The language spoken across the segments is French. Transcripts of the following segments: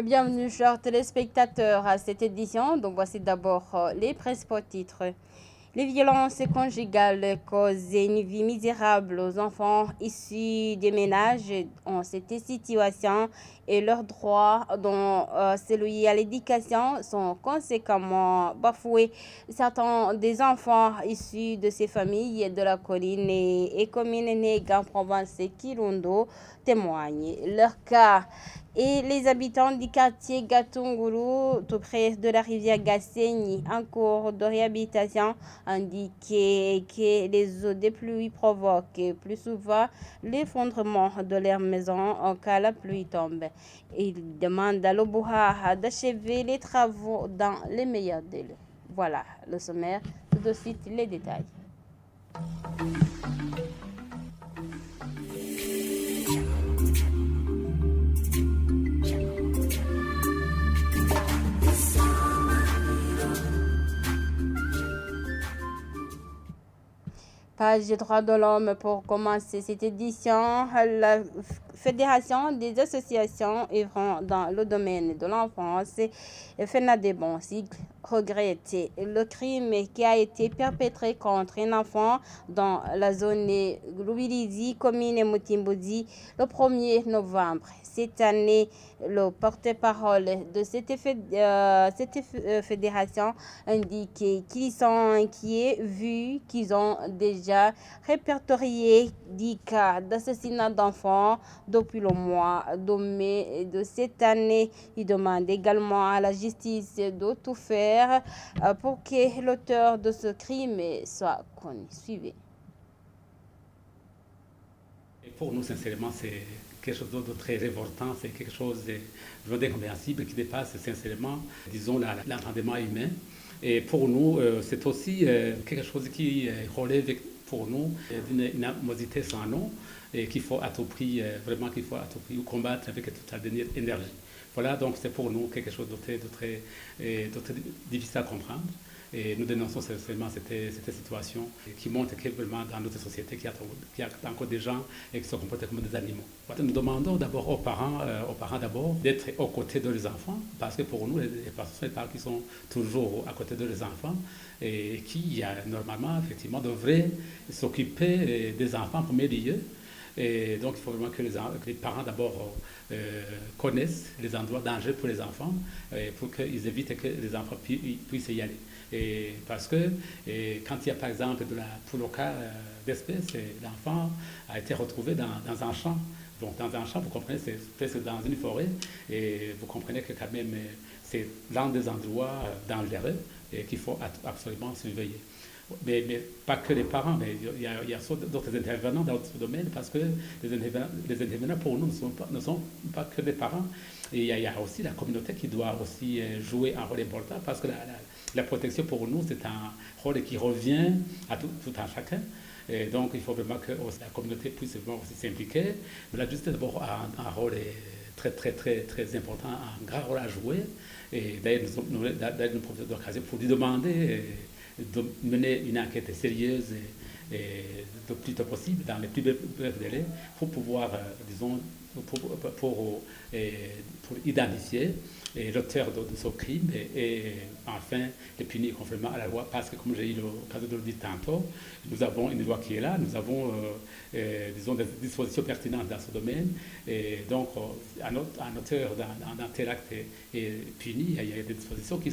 Bienvenue, chers téléspectateurs, à cette édition. Donc, voici d'abord les principaux titres. Les violences conjugales causent une vie misérable aux enfants issus des ménages en cette situation et leurs droits, dont celui à l'éducation, sont conséquemment bafoués. Certains des enfants issus de ces familles de la colline et communes en province Kirundo témoignent. Leur cas et les habitants du quartier Gatunguru, tout près de la rivière Gassenyi, en cours de réhabilitation, indiquent que les eaux de pluie provoquent plus souvent l'effondrement de leurs maisons quand la pluie tombe. Ils demandent à l'Obuha d'achever les travaux dans les meilleurs délais. Voilà le sommaire. Tout de suite, les détails. Page des droits de l'homme pour commencer cette édition. La Fédération des associations œuvrant dans le domaine de l'enfance, FENADEBON, regrette le crime qui a été perpétré contre un enfant dans la zone Loubilizi, commune Mutimbodi, le 1er novembre. Cette année, le porte-parole de cette fédération indique qu'ils sont inquiets vu qu'ils ont déjà répertorié 10 cas d'assassinat d'enfants depuis le mois de mai de cette année. Il demande également à la justice de tout faire pour que l'auteur de ce crime soit connu. Suivez. Et pour nous, sincèrement, c'est quelque chose de très révoltant, c'est quelque chose d'incompréhensible qui dépasse sincèrement, disons, l'entendement humain. Et pour nous, c'est aussi quelque chose qui relève pour nous d'une animosité sans nom et qu'il faut à tout prix, vraiment qu'il faut à tout prix combattre avec toute la dernière énergie. Voilà, donc c'est pour nous quelque chose de très difficile à comprendre. Et nous dénonçons seulement cette situation qui montre que vraiment dans notre société, qu'il y a encore des gens qui se comportent comme des animaux. Voilà, nous demandons d'abord aux parents d'abord d'être aux côtés de leurs enfants, parce que pour nous, les parents qui sont toujours à côté de leurs enfants et qui, normalement, effectivement, devraient s'occuper des enfants en premier lieu. Et donc, il faut vraiment que les parents d'abord connaissent les endroits dangereux pour les enfants pour qu'ils évitent que les enfants puissent y aller. Et parce que quand il y a par exemple pour le cas d'espèce, l'enfant a été retrouvé dans un champ. Donc dans un champ, vous comprenez, c'est presque dans une forêt, et vous comprenez que quand même c'est l'un des endroits dangereux et qu'il faut absolument surveiller. Mais pas que les parents, mais il y a d'autres intervenants dans d'autres domaines, parce que les intervenants pour nous ne sont pas que les parents. Et il y a aussi la communauté qui doit aussi jouer un rôle important, parce que la protection pour nous, c'est un rôle qui revient à tout un chacun. Et donc, il faut vraiment que la communauté puisse vraiment aussi s'impliquer. Mais la justice, d'abord, a un rôle très important, un grand rôle à jouer. Et d'ailleurs, nous profitons de l'occasion pour lui demander de mener une enquête sérieuse et le plus tôt possible, dans les plus brefs délais, pour pouvoir, disons, pour identifier l'auteur de ce crime et enfin les punir conformément à la loi, parce que comme j'ai eu l'occasion de le dire tantôt, nous avons une loi qui est là, nous avons disons des dispositions pertinentes dans ce domaine, et donc un auteur d'un tel acte est puni. Il y a des dispositions que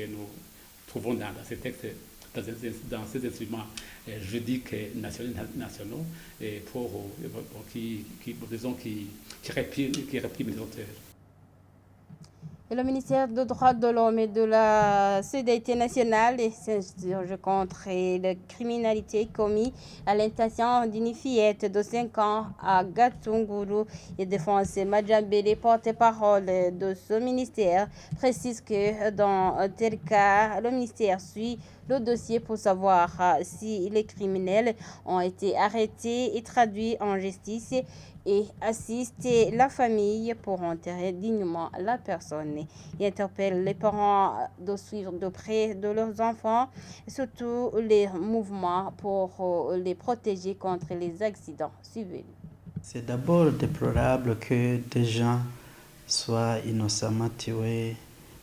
nous trouvons dans ces textes, dans ces instruments juridiques nationaux, et qui répriment les auteurs. Et le ministère des droits de l'homme et de la solidarité nationale s'insurge contre la criminalité commise à l'intention d'une fillette de 5 ans à Gatunguru. Et défense Madjambele, porte-parole de ce ministère, précise que dans un tel cas, le ministère suit le dossier pour savoir si les criminels ont été arrêtés et traduits en justice, et assister la famille pour enterrer dignement la personne. Il interpelle les parents de suivre de près de leurs enfants, surtout les mouvements pour les protéger contre les accidents. Suivez. C'est d'abord déplorable que des gens soit innocemment tués.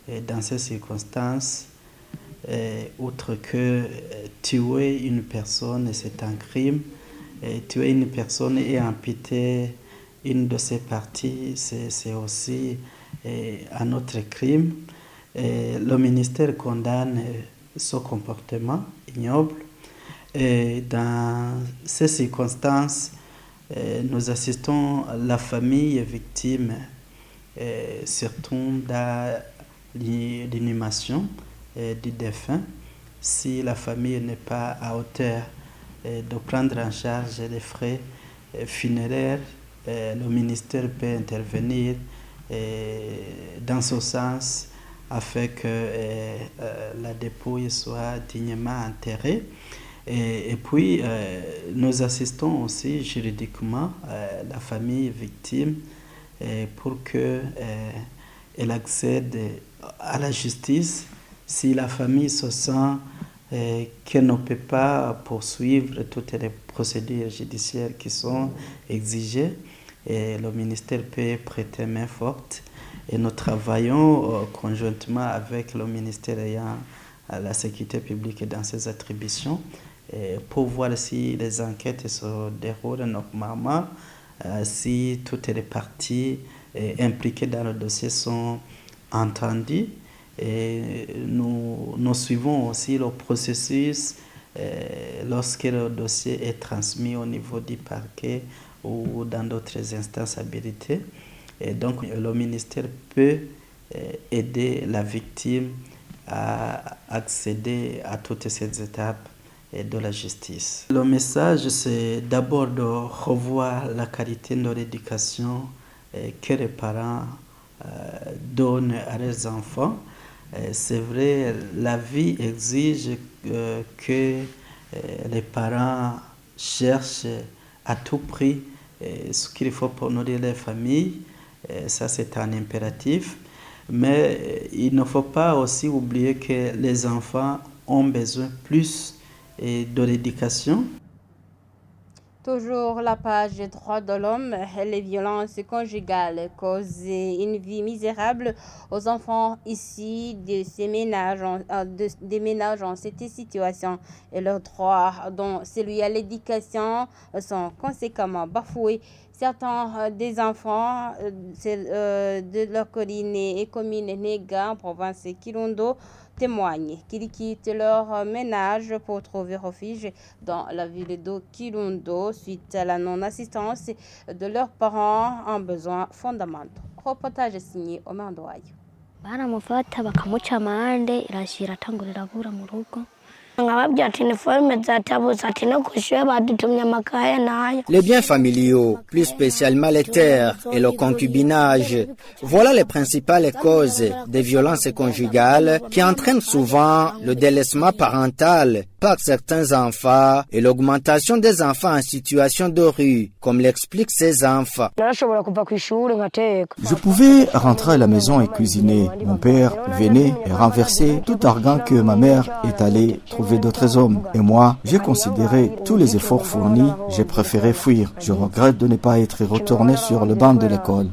Et dans ces circonstances, outre que tuer une personne, c'est un crime, tuer une personne et amputer une de ses parties, c'est aussi un autre crime. Le ministère condamne ce comportement ignoble. Et dans ces circonstances, nous assistons la famille victime, surtout dans l'inhumation du défunt. Si la famille n'est pas à hauteur de prendre en charge les frais funéraires, le ministère peut intervenir dans ce sens afin que la dépouille soit dignement enterrée. Et puis, nous assistons aussi juridiquement la famille victime pour qu'elle accède à la justice si la famille se sent qu'elle ne peut pas poursuivre toutes les procédures judiciaires qui sont exigées. Et le ministère peut prêter main forte. Et nous travaillons conjointement avec le ministère ayant la sécurité publique dans ses attributions pour voir si les enquêtes se déroulent normalement, si toutes les parties impliquées dans le dossier sont entendues. Et nous suivons aussi le processus lorsque le dossier est transmis au niveau du parquet ou dans d'autres instances habilitées. Et donc le ministère peut aider la victime à accéder à toutes ces étapes de la justice. Le message, c'est d'abord de revoir la qualité de l'éducation que les parents donnent à leurs enfants. C'est vrai, la vie exige que les parents cherchent à tout prix ce qu'il faut pour nourrir les familles. Ça, c'est un impératif. Mais il ne faut pas aussi oublier que les enfants ont besoin plus de l'éducation. Toujours la page des droits de l'homme, les violences conjugales causent une vie misérable aux enfants issus de ces ménages, des ménages en cette situation et leurs droits, dont celui à l'éducation, sont conséquemment bafoués. Certains des enfants de leur colline et commune Nega en province Kirundo témoignent qu'ils quittent leur ménage pour trouver refuge dans la ville de Kirundo suite à la non-assistance de leurs parents en besoins fondamentaux. Reportage signé Omer Ndoayo. baramufata bakamuca amande irashira atangurira abura mu rugo nkababwira ati iniforume zatabutse ati no kushyuye badutumye amakaye nayo. Les biens familiaux, plus spécialement les terres et le concubinage, voilà les principales causes des violences conjugales qui entraînent souvent le délaissement parental par certains enfants et l'augmentation des enfants en situation de rue, comme l'expliquent ces enfants. Je pouvais rentrer à la maison et cuisiner. Mon père venait et renversait tout argent que ma mère est allée trouver d'autres hommes. Et moi, j'ai considéré tous les efforts fournis, j'ai préféré fuir. Je regrette de ne pas être retourné sur le banc de l'école.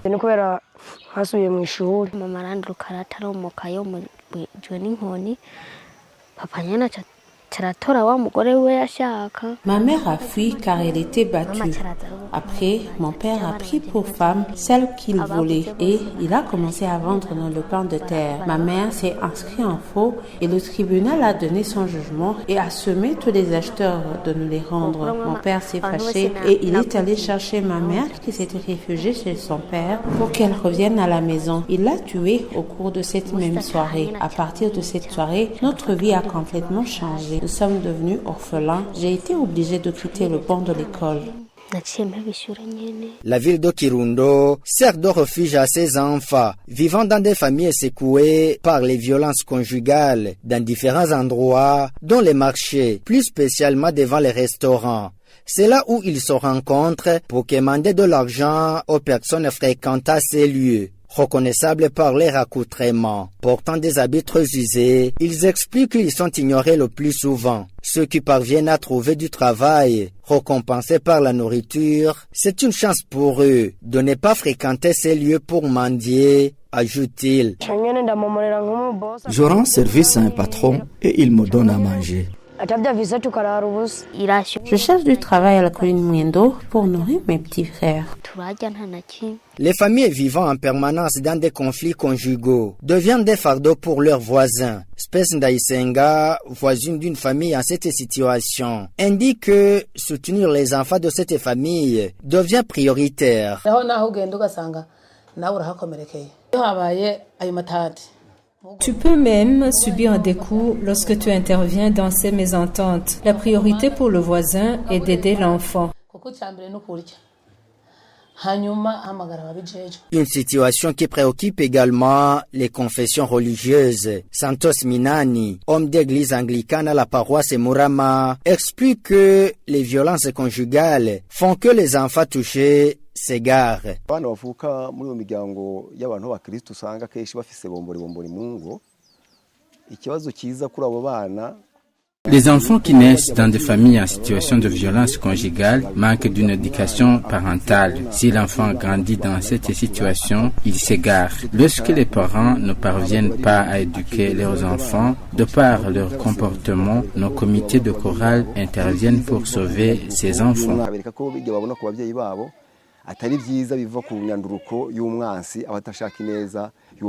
Ma mère a fui car elle était battue. Après, mon père a pris pour femme celle qu'il voulait et il a commencé à vendre dans le plan de terre. Ma mère s'est inscrite en faux et le tribunal a donné son jugement et a sommé tous les acheteurs de nous les rendre. Mon père s'est fâché et il est allé chercher ma mère qui s'était réfugiée chez son père pour qu'elle revienne à la maison. Il l'a tuée au cours de cette même soirée. À partir de cette soirée, notre vie a complètement changé. Nous sommes devenus orphelins. J'ai été obligée de quitter le banc de l'école. La ville de Kirundo sert de refuge à ces enfants vivant dans des familles secouées par les violences conjugales dans différents endroits, dont les marchés, plus spécialement devant les restaurants. C'est là où ils se rencontrent pour quémander de l'argent aux personnes fréquentant ces lieux. reconnaissables par leur accoutrement. Portant des habits trop usés, ils expliquent qu'ils sont ignorés le plus souvent. Ceux qui parviennent à trouver du travail, récompensés par la nourriture, c'est une chance pour eux de ne pas fréquenter ces lieux pour mendier, ajoute-t-il. Je rends service à un patron et il me donne à manger. Je cherche du travail à la colline Mwendo pour nourrir mes petits frères. Les familles vivant en permanence dans des conflits conjugaux deviennent des fardeaux pour leurs voisins. Spes Ndaisenga, voisine d'une famille en cette situation, indique que soutenir les enfants de cette famille devient prioritaire. Tu peux même subir des coups lorsque tu interviens dans ces mésententes. La priorité pour le voisin est d'aider l'enfant. Une situation qui préoccupe également les confessions religieuses. Santos Minani, homme d'église anglicane à la paroisse Murama, explique que les violences conjugales font que les enfants touchés s'égarent. Les enfants qui naissent dans des familles en situation de violence conjugale manquent d'une éducation parentale. Si l'enfant grandit dans cette situation, il s'égare. Lorsque les parents ne parviennent pas à éduquer leurs enfants, de par leur comportement, nos comités de chorale interviennent pour sauver ces enfants.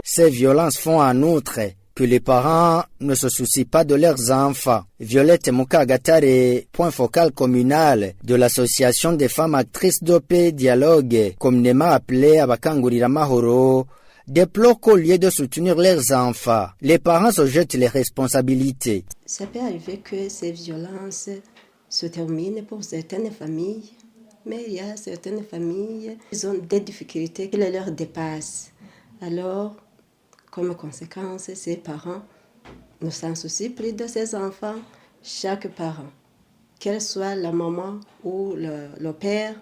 Ces violences font en outre que les parents ne se soucient pas de leurs enfants. Violette Mukagatare, point focal communal de l'association des femmes actrices d'OP Dialogue, communément appelée Abakangurira Mahoro, déplore qu'au lieu de soutenir leurs enfants, les parents se jettent les responsabilités. Ça peut arriver que ces violences se terminent pour certaines familles, mais il y a certaines familles qui ont des difficultés qui leur dépassent. Alors, comme conséquence, ces parents ne s'en soucient plus de ces enfants. Chaque parent, qu'elle soit la maman ou le père,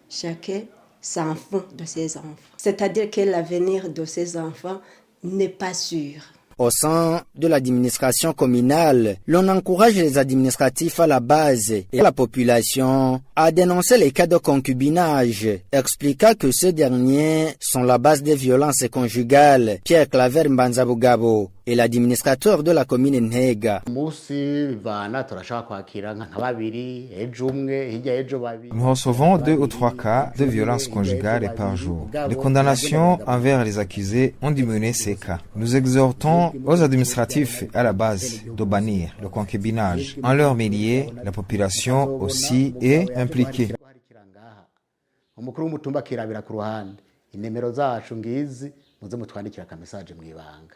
chacun s'en fout de ses enfants. C'est-à-dire que l'avenir de ces enfants n'est pas sûr. Au sein de l'administration communale, l'on encourage les administratifs à la base et la population à dénoncer les cas de concubinage, expliquant que ces derniers sont la base des violences conjugales. Pierre Claver Mbanzabugabo est l'administrateur de la commune Ntega. Nous recevons 2 ou 3 cas de violences conjugales par jour. Les condamnations envers les accusés ont diminué ces cas. Nous exhortons aux administratifs à la base de bannir le concubinage. En leur milieu, la population aussi est impliquée.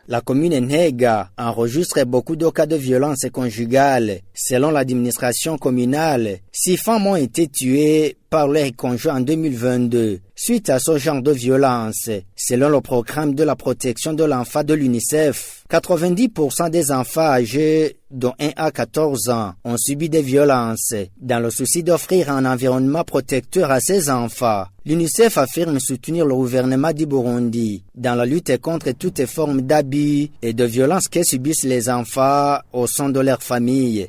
La commune Ntega enregistre beaucoup de cas de violence conjugale. Selon l'administration communale, 6 femmes ont été tuées par leur conjoint en 2022 suite à ce genre de violence. Selon le programme de la protection de l'enfant de l'UNICEF, 90% des enfants âgés de 1 à 14 ans ont subi des violences. Dans le souci d'offrir un environnement protecteur à ces enfants, l'UNICEF affirme soutenir le gouvernement du Burundi dans la lutte contre toutes formes d'abus et de violences que subissent les enfants au sein de leur famille.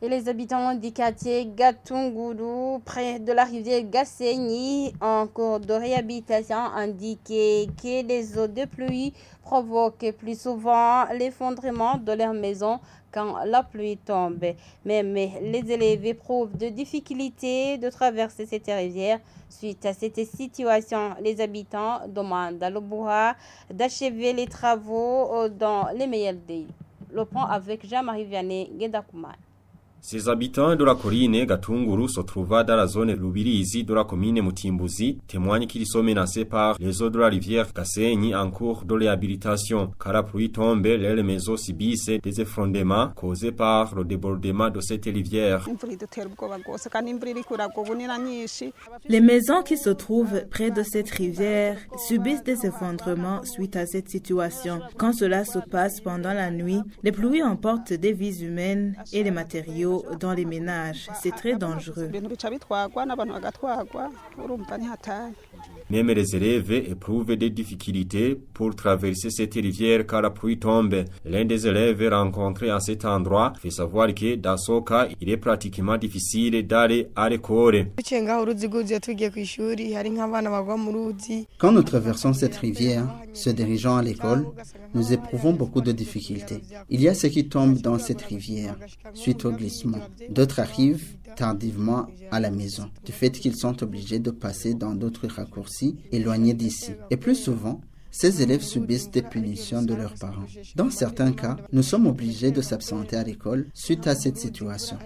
Et les habitants du quartier Gatunguru, près de la rivière Gasenyi, en cours de réhabilitation, indiquent que les eaux de pluie provoquent plus souvent l'effondrement de leurs maisons quand la pluie tombe. Même les élèves éprouvent de difficultés de traverser cette rivière. Suite à cette situation, les habitants demandent à l'Obura d'achever les travaux dans les meilleurs délais. Le point avec Jean-Marie Vianney Guédakoumane. Ces habitants de la colline Gatunguru se trouvent dans la zone Lubirizi de la commune Mutimbuzi témoignent qu'ils sont menacés par les eaux de la rivière Gasenyi en cours de réhabilitation. Car la pluie tombe, les maisons subissent des effondrements causés par le débordement de cette rivière. Les maisons qui se trouvent près de cette rivière subissent des effondrements suite à cette situation. Quand cela se passe pendant la nuit, les pluies emportent des vies humaines et les matériaux dans les ménages. C'est très dangereux. Même les élèves éprouvent des difficultés pour traverser cette rivière car la pluie tombe. L'un des élèves rencontrés à cet endroit fait savoir que dans ce cas, il est pratiquement difficile d'aller à l'école. Quand nous traversons cette rivière, se dirigeant à l'école, nous éprouvons beaucoup de difficultés. Il y a ceux qui tombent dans cette rivière suite au glissement. D'autres arrivent tardivement à la maison, du fait qu'ils sont obligés de passer dans d'autres raccourcis éloignés d'ici. Et plus souvent, ces élèves subissent des punitions de leurs parents. Dans certains cas, nous sommes obligés de s'absenter à l'école suite à cette situation.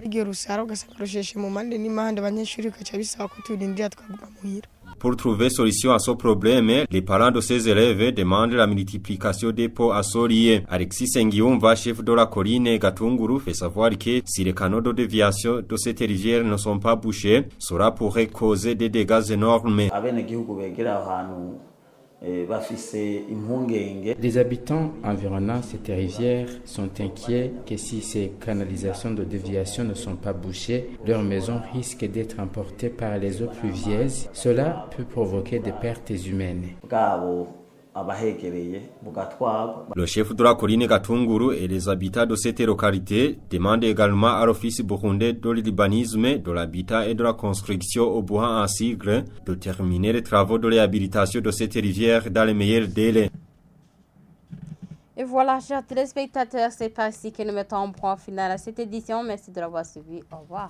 Pour trouver solution à ce problème, les parents de ces élèves demandent la multiplication des pots à solier. Alexis Sengiumva, chef de la colline Gatunguru, fait savoir que si les canaux de déviation de cette rivière ne sont pas bouchés, cela pourrait causer des dégâts énormes. Les habitants environnant cette rivière sont inquiets que si ces canalisations de déviation ne sont pas bouchées, leurs maisons risquent d'être emportées par les eaux pluvieuses. Cela peut provoquer des pertes humaines. Le chef de la colline Gatunguru et les habitants de cette localité demandent également à l'Office burundais de l'urbanisme, de l'habitat et de la construction au Buhan en Sigre de terminer les travaux de réhabilitation de cette rivière dans les meilleurs délais. Et voilà, chers téléspectateurs, c'est par ici que nous mettons un point final à cette édition. Merci de l'avoir suivi. Au revoir.